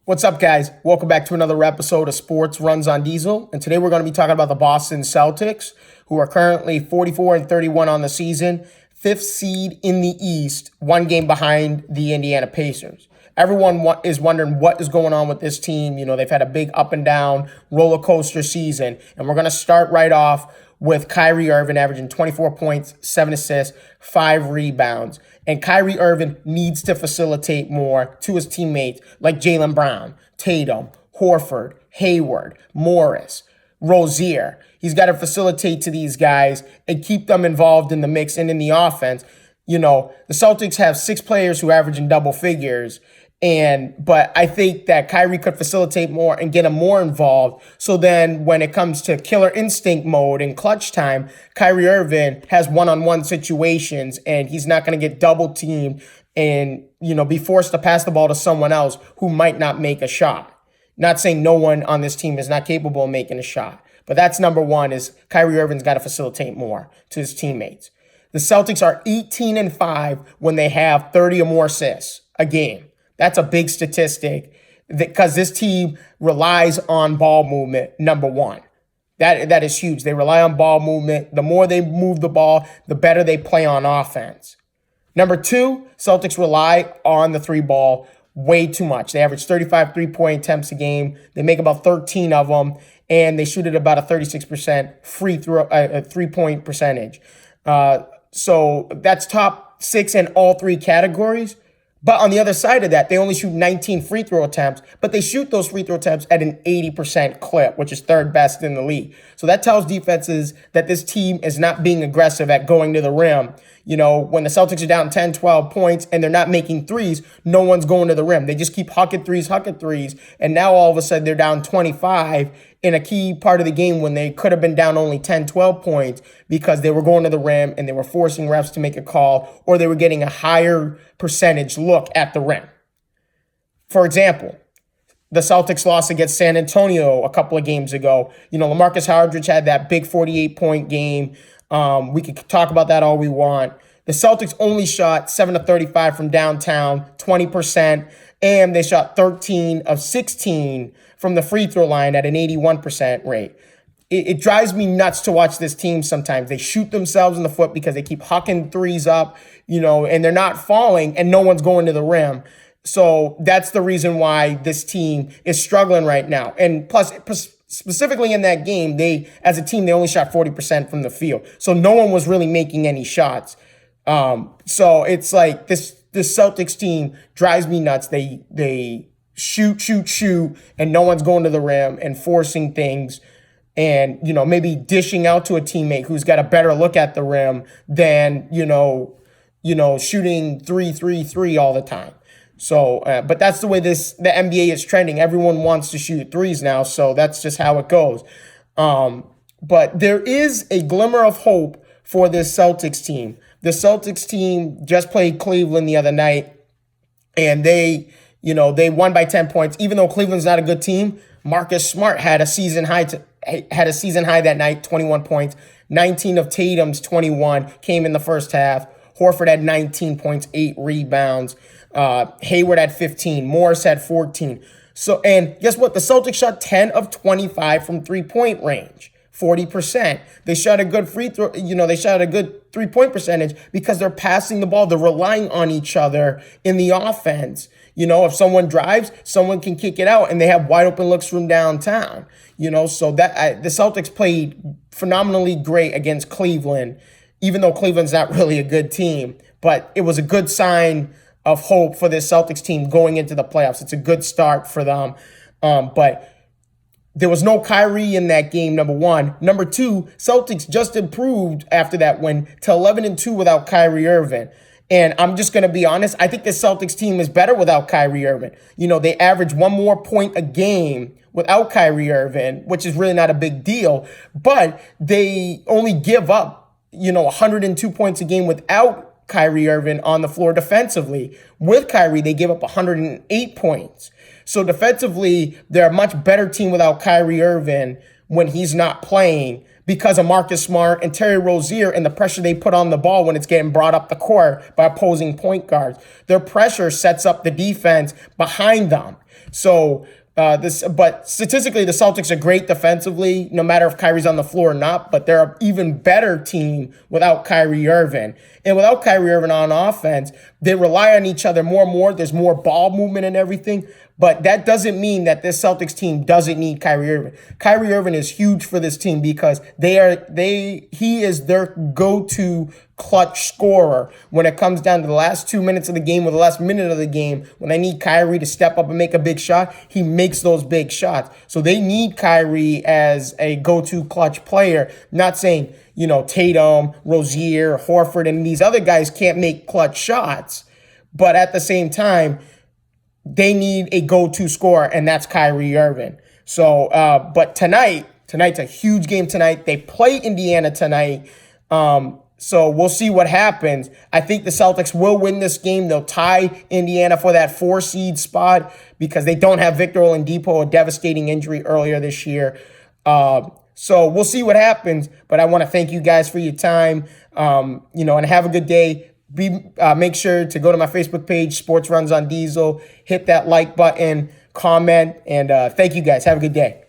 What's up, guys? Welcome back to another episode of Sports Runs on Diesel. And today we're going to be talking about the Boston Celtics, who are currently 44-31 on the season, fifth seed in the East, one game behind the Indiana Pacers. Everyone is wondering what is going on with this team. You know, they've had a big up and down roller coaster season. And we're going to start right off with Kyrie Irving averaging 24 points, 7 assists, 5 rebounds. And Kyrie Irving needs to facilitate more to his teammates like Jaylen Brown, Tatum, Horford, Hayward, Morris, Rozier. He's got to facilitate to these guys and keep them involved in the mix and in the offense. You know, the Celtics have 6 players who average in double figures. But I think that Kyrie could facilitate more and get them more involved. So then when it comes to killer instinct mode and clutch time, Kyrie Irving has one-on-one situations and he's not going to get double teamed and, be forced to pass the ball to someone else who might not make a shot. Not saying no one on this team is not capable of making a shot, but that's number one is Kyrie Irving's got to facilitate more to his teammates. The Celtics are 18-5 when they have 30 or more assists a game. That's a big statistic because this team relies on ball movement, number one. That is huge. They rely on ball movement. The more they move the ball, the better they play on offense. Number two, Celtics rely on the three ball way too much. They average 35 three-point attempts a game. They make about 13 of them, and they shoot at about a 36% three-point percentage. So that's top 6 in all 3 categories. But on the other side of that, they only shoot 19 free throw attempts, but they shoot those free throw attempts at an 80% clip, which is third best in the league. So that tells defenses that this team is not being aggressive at going to the rim. You know, when the Celtics are down 10, 12 points and they're not making threes, no one's going to the rim. They just keep hucking threes. And now all of a sudden they're down 25 in a key part of the game when they could have been down only 10, 12 points because they were going to the rim and they were forcing refs to make a call or they were getting a higher percentage look at the rim. For example, the Celtics lost against San Antonio a couple of games ago. You know, LaMarcus Aldridge had that big 48-point game. We could talk about that all we want. The Celtics only shot 7 of 35 from downtown, 20%, and they shot 13 of 16 from the free throw line at an 81% rate. It drives me nuts to watch this team sometimes. They shoot themselves in the foot because they keep hucking threes up, and they're not falling and no one's going to the rim. So that's the reason why this team is struggling right now. And plus, specifically in that game, as a team, they only shot 40% from the field. So no one was really making any shots. So it's like this Celtics team drives me nuts. They shoot, and no one's going to the rim and forcing things and, maybe dishing out to a teammate who's got a better look at the rim than, shooting 3 all the time. So, but that's the way the NBA is trending. Everyone wants to shoot threes now, so that's just how it goes. But there is a glimmer of hope for this Celtics team. The Celtics team just played Cleveland the other night, and they won by 10 points. Even though Cleveland's not a good team, Marcus Smart had a season high that night, 21 points. 19 of Tatum's 21 came in the first half. Horford had 19 points, 8 rebounds. Hayward had 15. Morris had 14. So, and guess what? The Celtics shot 10 of 25 from 3-point range, 40%. They shot a good free throw. They shot a good 3-point percentage because they're passing the ball. They're relying on each other in the offense. If someone drives, someone can kick it out, and they have wide open looks from downtown. So that the Celtics played phenomenally great against Cleveland, even though Cleveland's not really a good team. But it was a good sign of hope for this Celtics team going into the playoffs. It's a good start for them. But there was no Kyrie in that game, number one. Number two, Celtics just improved after that win to 11-2 without Kyrie Irving. And I'm just going to be honest, I think the Celtics team is better without Kyrie Irving. They average 1 more point a game without Kyrie Irving, which is really not a big deal. But they only give up, 102 points a game without Kyrie Irving on the floor defensively. With Kyrie, they give up 108 points. So defensively, they're a much better team without Kyrie Irving when he's not playing. because of Marcus Smart and Terry Rozier and the pressure they put on the ball when it's getting brought up the court by opposing point guards. Their pressure sets up the defense behind them. So but statistically, the Celtics are great defensively, no matter if Kyrie's on the floor or not, but they're an even better team without Kyrie Irving. And without Kyrie Irving on offense, they rely on each other more and more. There's more ball movement and everything. But that doesn't mean that this Celtics team doesn't need Kyrie Irving. Kyrie Irving is huge for this team because he is their go-to clutch scorer when it comes down to the last 2 minutes of the game or the last minute of the game. When they need Kyrie to step up and make a big shot, he makes those big shots. So they need Kyrie as a go-to clutch player. Not saying, Tatum, Rozier, Horford, and these other guys can't make clutch shots. But at the same time, they need a go-to scorer, and that's Kyrie Irving. So, but tonight's a huge game tonight. They play Indiana tonight. So we'll see what happens. I think the Celtics will win this game. They'll tie Indiana for that 4 seed spot because they don't have Victor Oladipo, a devastating injury earlier this year. So we'll see what happens. But I want to thank you guys for your time, and have a good day. Make sure to go to my Facebook page, Sports Runs on Diesel, hit that like button, comment, and thank you guys. Have a good day.